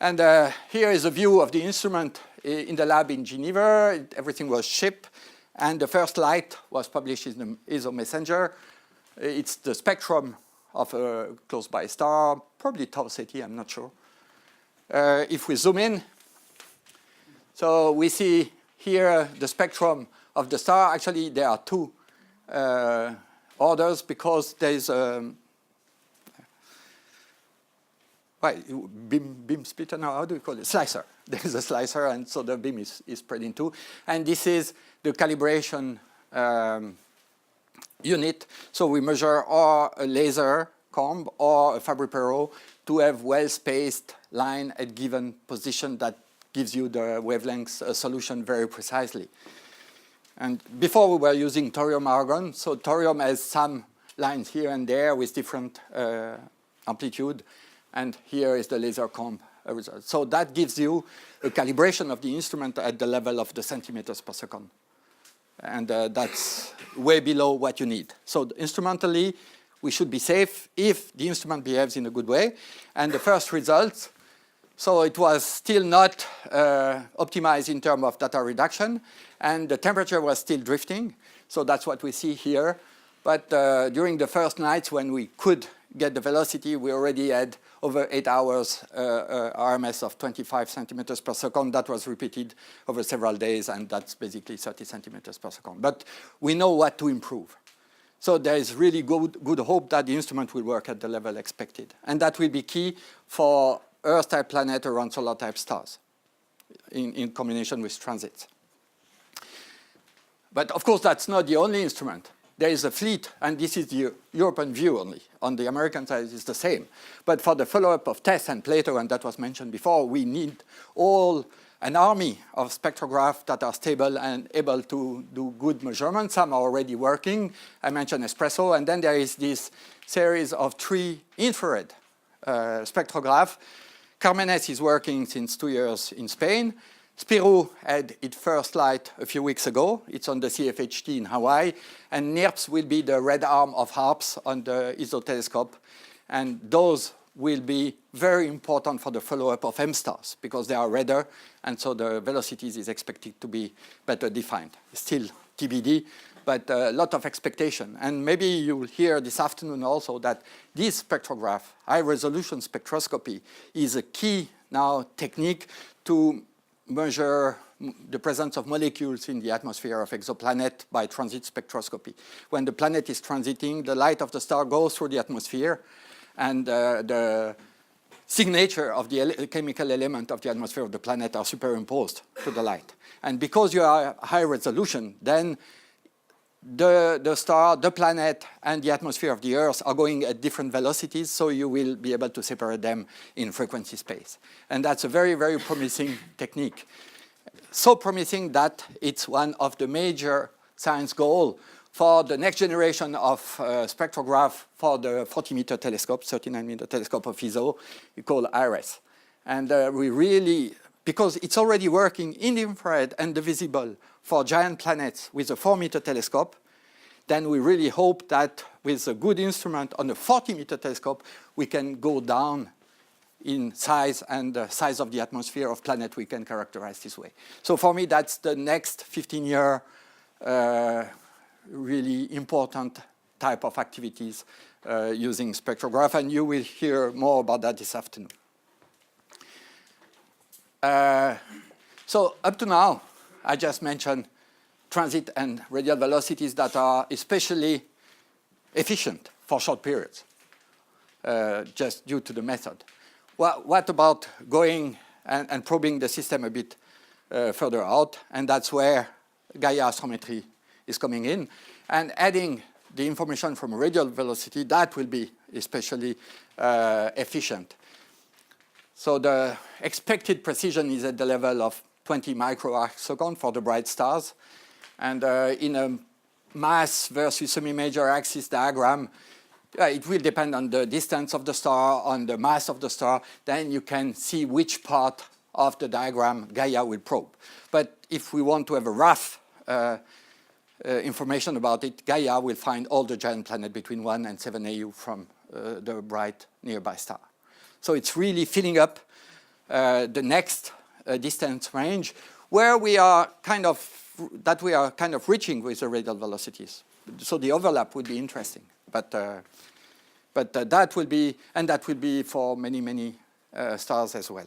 And here is a view of the instrument in the lab in Geneva. Everything was shipped, and the first light was published in the ESO Messenger. It's the spectrum of a close-by star, probably Tau Ceti, I'm not sure. If we zoom in, so we see here the spectrum of the star. Actually, there are two orders because there is a beam splitter now, how do we call it? Slicer. There is a slicer, and so the beam is spread in two. And this is the calibration unit. So we measure or a laser comb or a Fabry-Perot to have well-spaced line at given position that gives you the wavelength solution very precisely. And before we were using thorium-argon, so thorium has some lines here and there with different amplitude. And here is the laser comb result. So that gives you a calibration of the instrument at the level of the centimeters per second. And that's way below what you need. So instrumentally, we should be safe if the instrument behaves in a good way. And the first results, so it was still not optimized in terms of data reduction. And the temperature was still drifting. So that's what we see here. But during the first nights when we could get the velocity, we already had over 8 hours RMS of 25 centimeters per second. That was repeated over several days, and that's basically 30 centimeters per second. But we know what to improve. So there is really good hope that the instrument will work at the level expected. And that will be key for Earth-type planet around solar-type stars in combination with transits. But of course, that's not the only instrument. There is a fleet, and this is the European view only. On the American side, it's the same. But for the follow-up of TESS and PLATO, and that was mentioned before, we need an army of spectrographs that are stable and able to do good measurements. Some are already working. I mentioned Espresso, and then there is this series of 3 infrared spectrographs. Carmenes is working since 2 years in Spain. Spirou had its first light a few weeks ago. It's on the CFHT in Hawaii. And NIRPS will be the red arm of HARPS on the ESO telescope. And those will be very important for the follow-up of M stars because they are redder, and so the velocities is expected to be better defined. Still TBD, but a lot of expectation. And maybe you'll hear this afternoon also that this spectrograph, high-resolution spectroscopy, is a key now technique to measure the presence of molecules in the atmosphere of exoplanet by transit spectroscopy. When the planet is transiting, the light of the star goes through the atmosphere, and the signature of the chemical element of the atmosphere of the planet are superimposed to the light. And because you are high resolution, then the star, the planet, and the atmosphere of the Earth are going at different velocities, so you will be able to separate them in frequency space. And that's a very, very promising technique. So promising that it's one of the major science goals for the next generation of spectrograph for the 40-meter telescope, 39-meter telescope of ESO, we call IRIS. And we really, because it's already working in the infrared and the visible for giant planets with a 4-meter telescope, then we really hope that with a good instrument on a 40-meter telescope, we can go down in size and the size of the atmosphere of planet we can characterize this way. So for me, that's the next 15-year really important type of activities using spectrograph, and you will hear more about that this afternoon. So up to now, I just mentioned transit and radial velocities that are especially efficient for short periods, just due to the method. what about going and probing the system a bit further out? And that's where Gaia astrometry is coming in. And adding the information from radial velocity, that will be especially efficient. So the expected precision is at the level of 20 microarcseconds for the bright stars. And in a mass versus semi-major axis diagram, it will depend on the distance of the star, on the mass of the star. Then you can see which part of the diagram Gaia will probe. But if we want to have a rough information about it, Gaia will find all the giant planets between 1 and 7 AU from the bright nearby star. So it's really filling up the next distance range where we are kind of reaching with the radial velocities. So the overlap would be interesting, but that will be for many stars as well.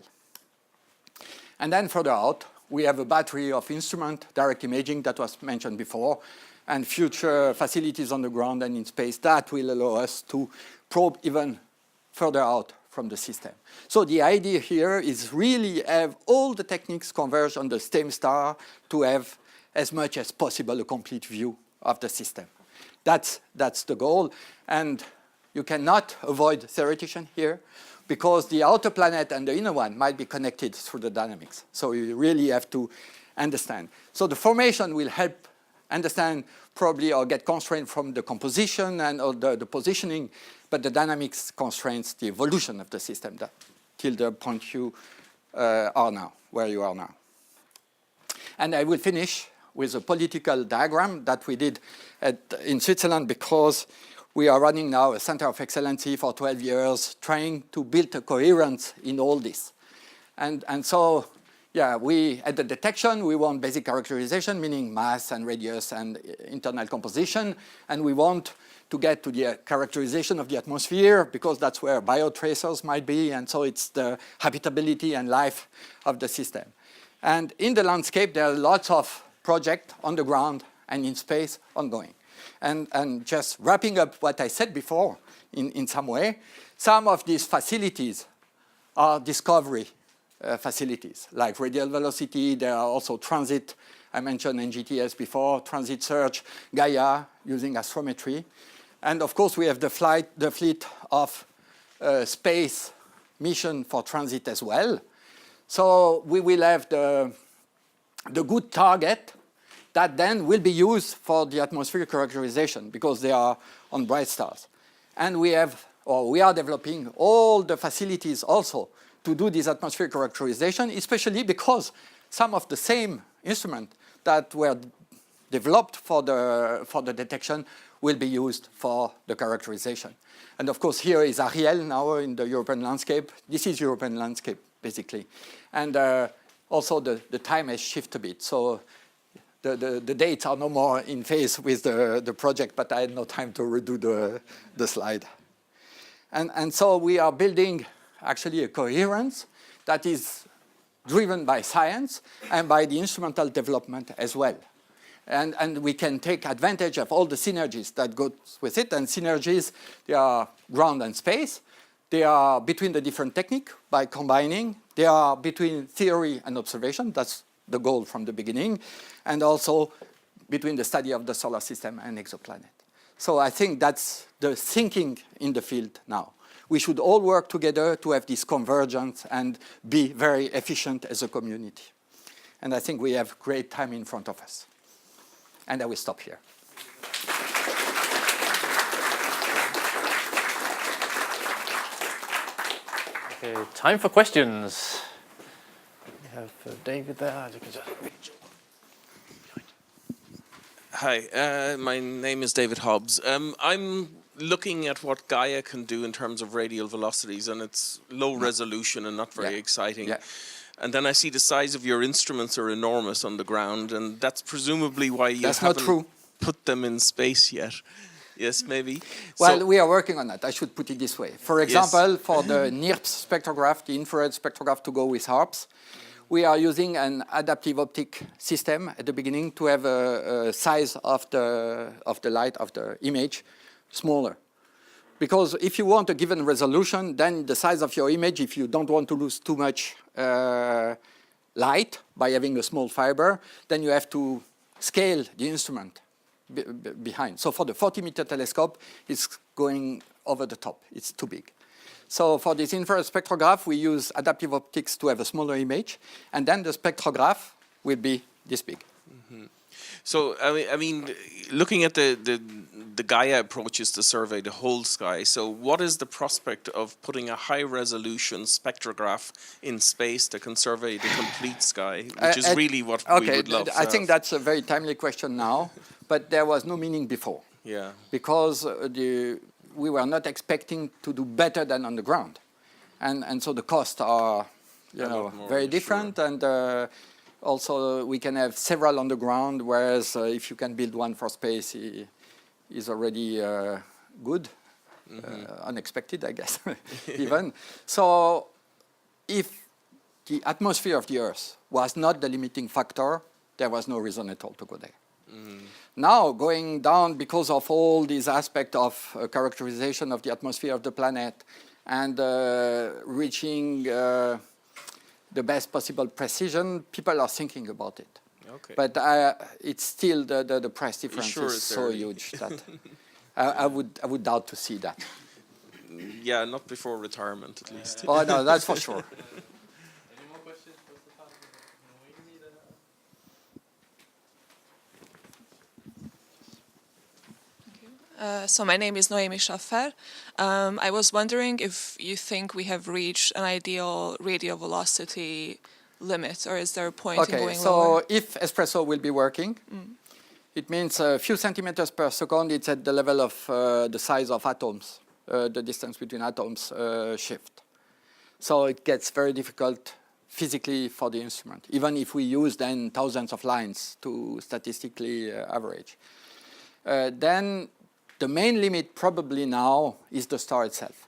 And then further out, we have a battery of instrument, direct imaging that was mentioned before, and future facilities on the ground and in space that will allow us to probe even further out from the system. So the idea here is really have all the techniques converge on the same star to have as much as possible a complete view of the system. That's the goal, and you cannot avoid theoretician here because the outer planet and the inner one might be connected through the dynamics. So you really have to understand. So the formation will help understand probably or get constrained from the composition and or the positioning, but the dynamics constrains the evolution of the system till the point you are now, where you are now. And I will finish with a political diagram that we did in Switzerland because we are running now a center of excellency for 12 years, trying to build a coherence in all this. And so, yeah, we, at the detection, we want basic characterization, meaning mass and radius and internal composition. And we want to get to the characterization of the atmosphere because that's where biotracers might be. And so it's the habitability and life of the system. And in the landscape, there are lots of projects on the ground and in space ongoing. And just wrapping up what I said before in some way, some of these facilities are discovery facilities, like radial velocity. There are also transit. I mentioned NGTS before, transit search, Gaia using astrometry. And of course, we have the fleet of space mission for transit as well. So we will have the good target that then will be used for the atmospheric characterization because they are on bright stars. And we are developing all the facilities also to do this atmospheric characterization, especially because some of the same instruments that were developed for the detection will be used for the characterization. And of course, here is Radial now in the European landscape. This is European landscape, basically. And also the time has shifted a bit. So the dates are no more in phase with the project, but I had no time to redo the slide. And so we are building actually a coherence that is driven by science and by the instrumental development as well. And we can take advantage of all the synergies that go with it. And synergies, they are ground and space. They are between the different techniques by combining. They are between theory and observation. That's the goal from the beginning. And also between the study of the solar system and exoplanet. So I think that's the thinking in the field now. We should all work together to have this convergence and be very efficient as a community. And I think we have great time in front of us. And I will stop here. Okay, time for questions. We have David there. Hi, my name is David Hobbs. I'm looking at what Gaia can do in terms of radial velocities, and it's low resolution and not very exciting. Yeah. And then I see the size of your instruments are enormous on the ground, and that's presumably why you haven't put them in space yet. Yes, maybe? Well, we are working on that. I should put it this way. For example, for the NIRPS spectrograph, the infrared spectrograph to go with HARPS, we are using an adaptive optic system at the beginning to have a size of the light, of the image, smaller. Because if you want a given resolution, then the size of your image, if you don't want to lose too much light by having a small fiber, then you have to scale the instrument behind. So for the 40-meter telescope, it's going over the top. It's too big. So for this infrared spectrograph, we use adaptive optics to have a smaller image, and then the spectrograph will be this big. Mm-hmm. So I mean, looking at the Gaia approaches to survey the whole sky. So what is the prospect of putting a high-resolution spectrograph in space that can survey the complete sky, which is really what we would love? I think that's a very timely question now, but there was no meaning before. Yeah. Because we were not expecting to do better than on the ground, and so the costs are, very different, and also we can have several on the ground, whereas if you can build one for space, is already good, unexpected, I guess, even. So if the atmosphere of the Earth was not the limiting factor, there was no reason at all to go there. Now, going down because of all these aspects of characterization of the atmosphere of the planet and reaching the best possible precision, people are thinking about it. Okay. But it's still the price difference is so huge that I would doubt to see that. Yeah, not before retirement, at least. Oh, no, that's for sure. Any more questions for Stéphane? So my name is Noemi Schaffer. I was wondering if you think we have reached an ideal radial velocity limit, or is there a point in going lower? So if espresso will be working, it means a few centimeters per second. It's at the level of the size of atoms, the distance between atoms shift. So it gets very difficult physically for the instrument, even if we use then thousands of lines to statistically average. Then the main limit probably now is the star itself.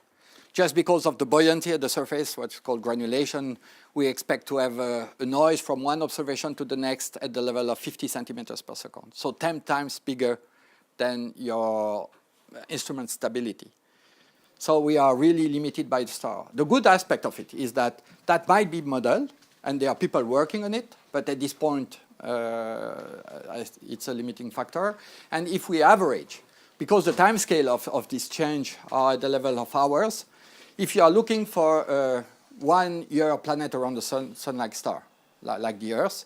Just because of the buoyancy at the surface, what's called granulation, we expect to have a noise from one observation to the next at the level of 50 centimeters per second. So 10 times bigger than your instrument stability. So we are really limited by the star. The good aspect of it is that that might be modeled, and there are people working on it, but at this point, it's a limiting factor. And if we average, because the time scale of this change are at the level of hours, if you are looking for a 1 year planet around the sun-like star, like the Earth,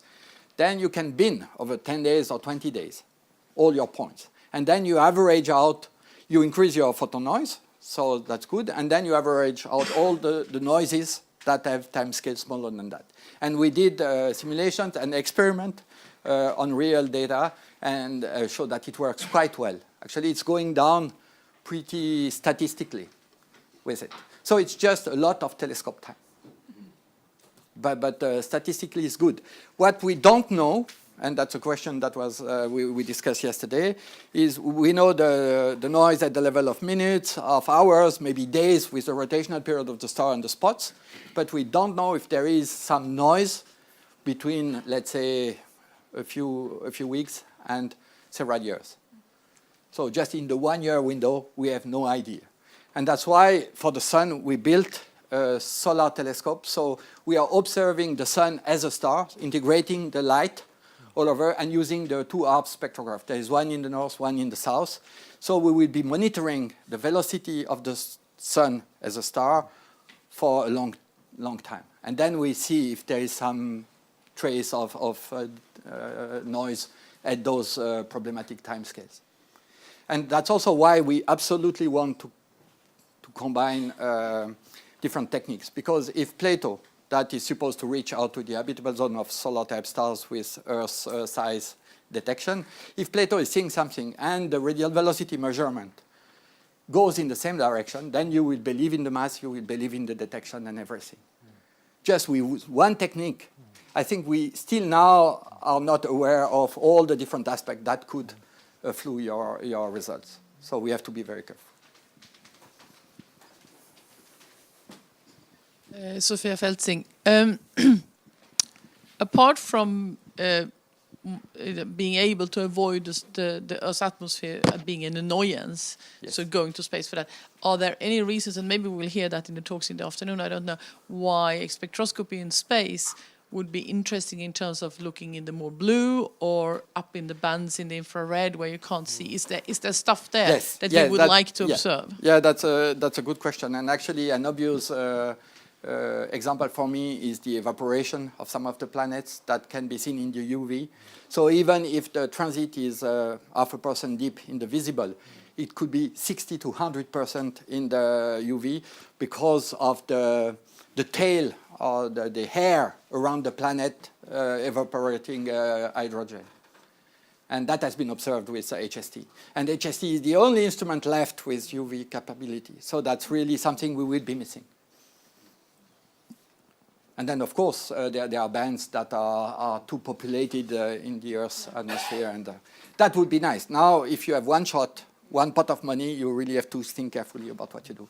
then you can bin over 10 days or 20 days, all your points. And then you average out, you increase your photon noise, so that's good, and then you average out all the noises that have time scales smaller than that. And we did simulations and experiment on real data and show that it works quite well. Actually, it's going down pretty statistically with it. So it's just a lot of telescope time. But statistically, it's good. What we don't know, and that's a question that was we discussed yesterday, is we know the noise at the level of minutes, of hours, maybe days with the rotational period of the star and the spots, but we don't know if there is some noise between, let's say, a few weeks and several years. So just in the 1 year window, we have no idea. And that's why for the sun, we built a solar telescope. So we are observing the sun as a star, integrating the light all over and using the two HARPS spectrograph. There is one in the north, one in the south. So we will be monitoring the velocity of the sun as a star for a long time. And then we see if there is some trace of noise at those problematic timescales. And that's also why we absolutely want to combine different techniques. Because if PLATO, that is supposed to reach out to the habitable zone of solar-type stars with Earth-size detection, if PLATO is seeing something and the radial velocity measurement goes in the same direction, then you will believe in the mass, you will believe in the detection and everything. Just with one technique, I think we still now are not aware of all the different aspects that could flew your results. So we have to be very careful. Sophia Feltzing. Apart from being able to avoid the Earth's atmosphere being an annoyance, so going to space for that. Are there any reasons, and maybe we'll hear that in the talks in the afternoon, I don't know, why spectroscopy in space would be interesting in terms of looking in the more blue or up in the bands in the infrared where you can't see? Is there stuff there that you would like to observe? Yeah, that's a good question. And actually, an obvious example for me is the evaporation of some of the planets that can be seen in the UV. So even if the transit is 0.5% deep in the visible, it could be 60 to 100% in the UV because of the tail or the hair around the planet evaporating hydrogen. And that has been observed with HST. And HST is the only instrument left with UV capability. So that's really something we will be missing. And then, of course, there are bands that are too populated in the Earth's atmosphere, and that would be nice. Now, if you have one shot, one pot of money, you really have to think carefully about what you do.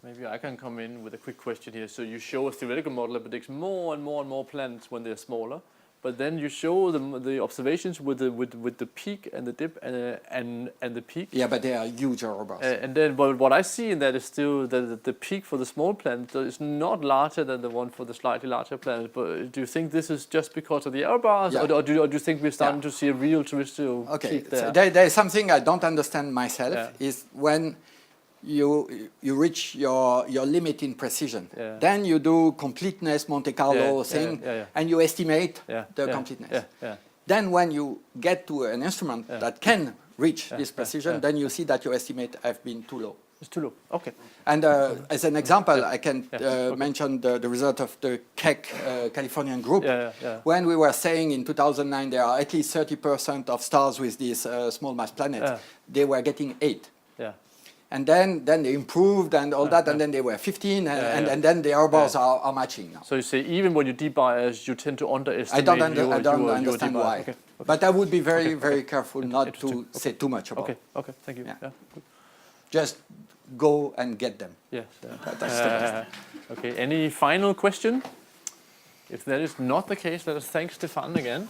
Maybe I can come in with a quick question here. So you show a theoretical model that predicts more and more and more planets when they're smaller, but then you show the observations with the peak and the dip and the peak. Yeah, but they are huge error bars. And then what I see in that is still that the peak for the small planet is not larger than the one for the slightly larger planet. But do you think this is just because of the error bars, or do you think we're starting to see a real terrestrial peak there? So there's something I don't understand myself, is when you reach your limit in precision. Then you do completeness Monte Carlo thing, and you estimate the completeness. Then when you get to an instrument that can reach this precision, then you see that your estimate have been too low. It's too low. Okay. And as an example, I can mention the result of the Keck Californian group. When we were saying in 2009 there are at least 30% of stars with these small mass planets, they were getting 8. And then they improved and all that, and then they were 15, and then the error bars are matching now. So you say even when you debias, you tend to underestimate. I don't understand why. Okay. But I would be very, very careful not to say too much about it. Okay, thank you. Yeah. Just go and get them. Yes. That's the best. Okay, any final question? If that is not the case, let us thank Stéphane again.